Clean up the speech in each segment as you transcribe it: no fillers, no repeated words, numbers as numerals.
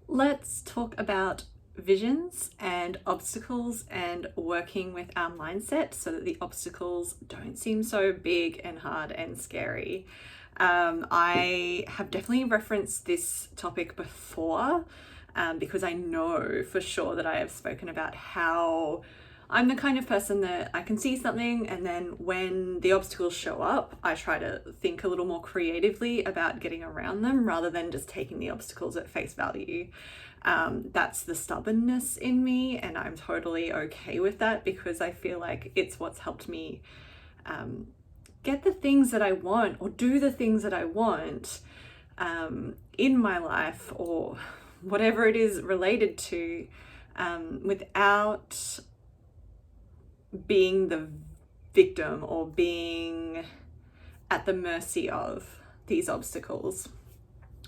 Let's talk about visions and obstacles and working with our mindset so that the obstacles don't seem so big and hard and scary. I have definitely referenced this topic before because I know for sure that I have spoken about how I'm the kind of person that I can see something, and then when the obstacles show up, I try to think a little more creatively about getting around them rather than just taking the obstacles at face value. That's the stubbornness in me, and I'm totally okay with that because I feel like it's what's helped me get the things that I want or do the things that I want in my life or whatever it is related to without being the victim or being at the mercy of these obstacles.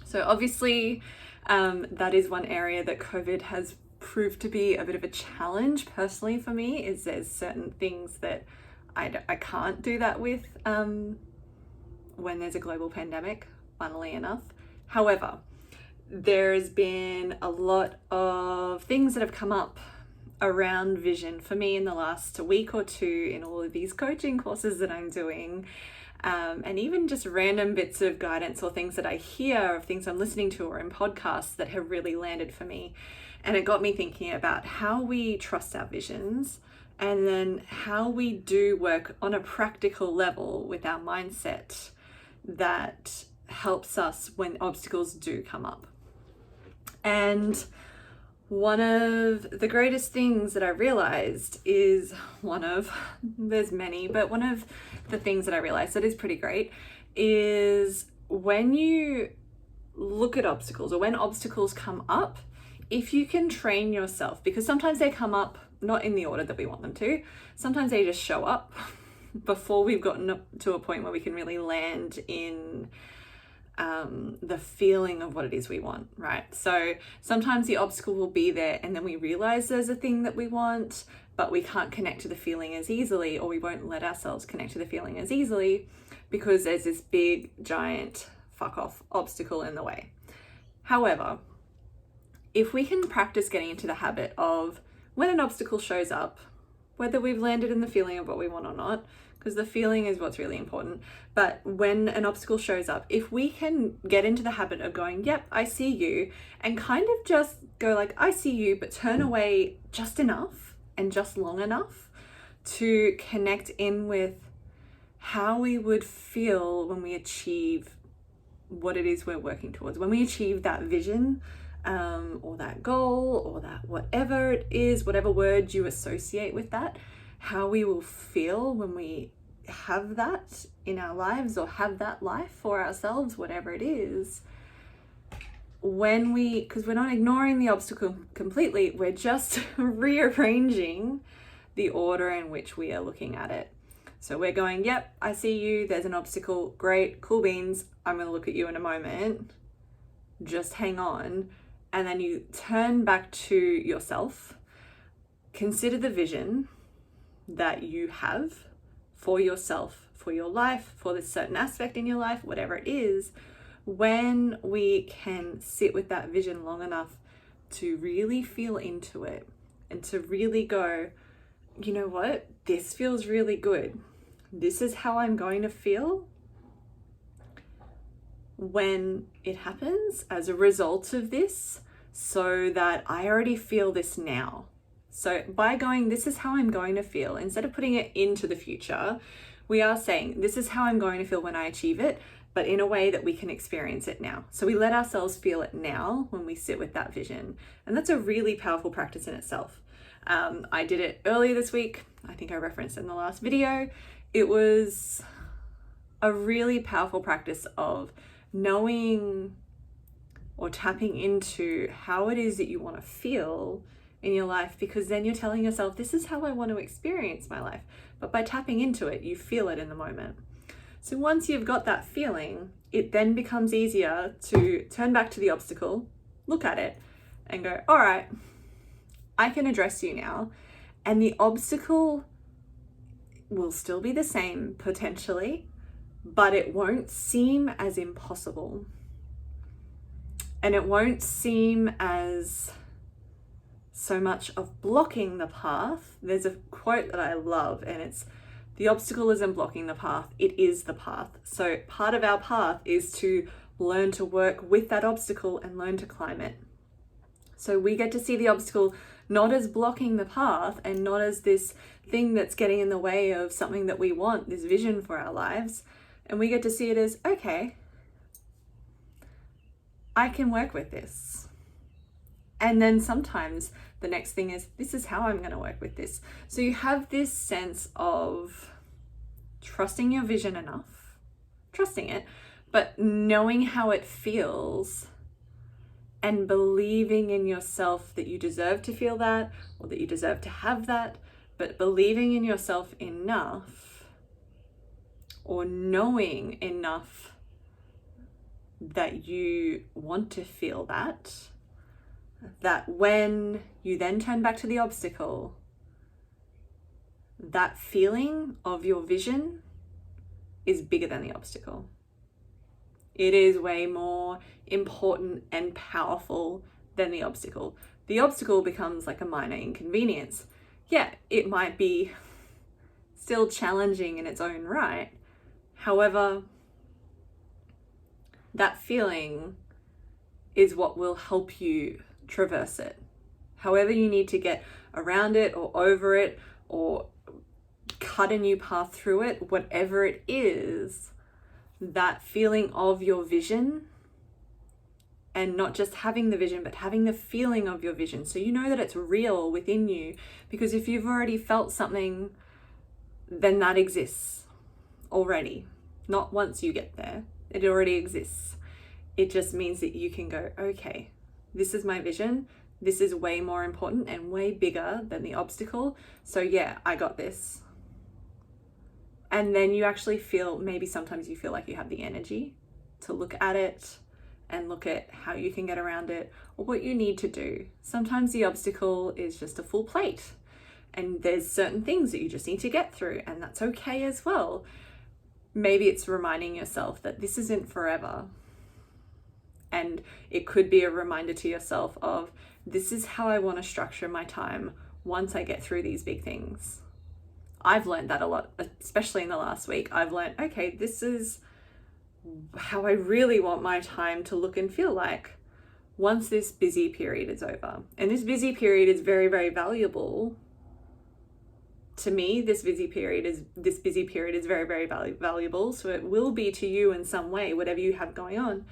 So obviously that is one area that COVID has proved to be a bit of a challenge personally for me, is there's certain things that I can't do that with when there's a global pandemic, funnily enough. However, there's been a lot of things that have come up around vision for me in the last week or two in all of these coaching courses that I'm doing, and even just random bits of guidance or things that I hear of things I'm listening to or in podcasts that have really landed for me. And it got me thinking about how we trust our visions and then how we do work on a practical level with our mindset that helps us when obstacles do come up. And one of the greatest things that I realized is there's many, but one of the things that I realized that is pretty great is when you look at obstacles or when obstacles come up, if you can train yourself, because sometimes they come up not in the order that we want them to, sometimes they just show up before we've gotten to a point where we can really land in the feeling of what it is we want, right? So sometimes the obstacle will be there and then we realize there's a thing that we want, but we can't connect to the feeling as easily, or we won't let ourselves connect to the feeling as easily because there's this big, giant, fuck off obstacle in the way. However, if we can practice getting into the habit of when an obstacle shows up, whether we've landed in the feeling of what we want or not, because the feeling is what's really important. But when an obstacle shows up, if we can get into the habit of going, yep, I see you, and kind of just go like, I see you, but turn away just enough and just long enough to connect in with how we would feel when we achieve what it is we're working towards, when we achieve that vision or that goal or that whatever it is, whatever word you associate with that, how we will feel when we have that in our lives or have that life for ourselves, whatever it is. Because we're not ignoring the obstacle completely, we're just rearranging the order in which we are looking at it. So we're going, yep, I see you, there's an obstacle, great, cool beans, I'm going to look at you in a moment, just hang on. And then you turn back to yourself, consider the vision that you have for yourself, for your life, for this certain aspect in your life, whatever it is. When we can sit with that vision long enough to really feel into it and to really go, you know what, this feels really good. This is how I'm going to feel when it happens as a result of this, so that I already feel this now. So by going, this is how I'm going to feel, instead of putting it into the future, we are saying, this is how I'm going to feel when I achieve it, but in a way that we can experience it now. So we let ourselves feel it now when we sit with that vision. And that's a really powerful practice in itself. I did it earlier this week. I think I referenced it in the last video. It was a really powerful practice of knowing or tapping into how it is that you want to feel in your life, because then you're telling yourself, this is how I want to experience my life. But by tapping into it, you feel it in the moment. So once you've got that feeling, it then becomes easier to turn back to the obstacle, look at it and go, all right, I can address you now. And the obstacle will still be the same potentially, but it won't seem as impossible. And it won't seem as so much of blocking the path. There's a quote that I love, and it's, the obstacle isn't blocking the path, it is the path. So part of our path is to learn to work with that obstacle and learn to climb it. So we get to see the obstacle not as blocking the path and not as this thing that's getting in the way of something that we want, this vision for our lives. And we get to see it as, okay, I can work with this. And then sometimes the next thing is, this is how I'm going to work with this. So you have this sense of trusting your vision enough, trusting it, but knowing how it feels and believing in yourself that you deserve to feel that, or that you deserve to have that, but believing in yourself enough, or knowing enough that you want to feel that when you then turn back to the obstacle, that feeling of your vision is bigger than the obstacle. It is way more important and powerful than the obstacle. The obstacle becomes like a minor inconvenience. Yeah, it might be still challenging in its own right. However, that feeling is what will help you traverse it. However you need to get around it or over it or cut a new path through it, whatever it is, that feeling of your vision, and not just having the vision, but having the feeling of your vision. So you know that it's real within you, because if you've already felt something, then that exists already. Not once you get there, it already exists. It just means that you can go, okay, this is my vision. This is way more important and way bigger than the obstacle. So yeah, I got this. And then you actually feel, maybe sometimes you feel like you have the energy to look at it and look at how you can get around it or what you need to do. Sometimes the obstacle is just a full plate and there's certain things that you just need to get through, and that's okay as well. Maybe it's reminding yourself that this isn't forever. And it could be a reminder to yourself of, this is how I want to structure my time once I get through these big things. I've learned that a lot, especially in the last week. I've learned, okay, this is how I really want my time to look and feel like once this busy period is over. And this busy period is very, very valuable to me. This busy period is very, very valuable. So it will be to you in some way, whatever you have going on.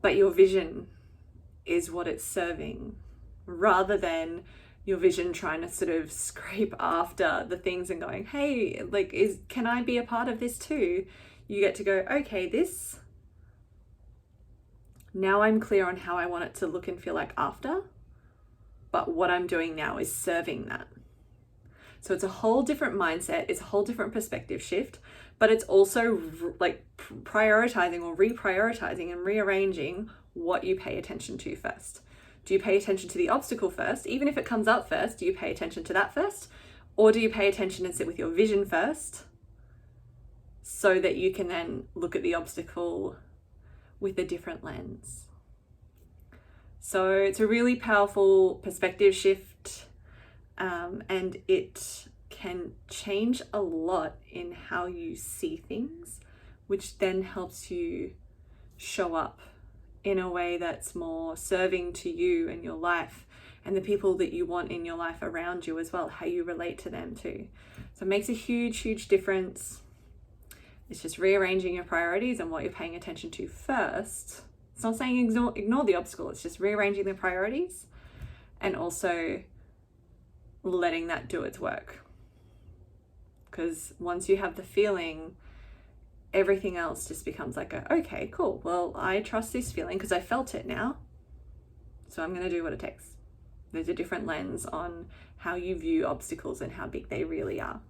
But your vision is what it's serving, rather than your vision trying to sort of scrape after the things and going, hey, like, can I be a part of this too? You get to go, okay, this, now I'm clear on how I want it to look and feel like after, but what I'm doing now is serving that. So it's a whole different mindset, it's a whole different perspective shift, but it's also like prioritizing or reprioritizing and rearranging what you pay attention to first. Do you pay attention to the obstacle first? Even if it comes up first, do you pay attention to that first? Or do you pay attention and sit with your vision first, so that you can then look at the obstacle with a different lens? So it's a really powerful perspective shift, and it can change a lot in how you see things, which then helps you show up in a way that's more serving to you and your life and the people that you want in your life around you as well, how you relate to them too. So it makes a huge, huge difference. It's just rearranging your priorities and what you're paying attention to first. It's not saying ignore the obstacle, it's just rearranging the priorities and also letting that do its work. Because once you have the feeling, everything else just becomes like okay, cool. Well, I trust this feeling because I felt it now. So I'm going to do what it takes. There's a different lens on how you view obstacles and how big they really are.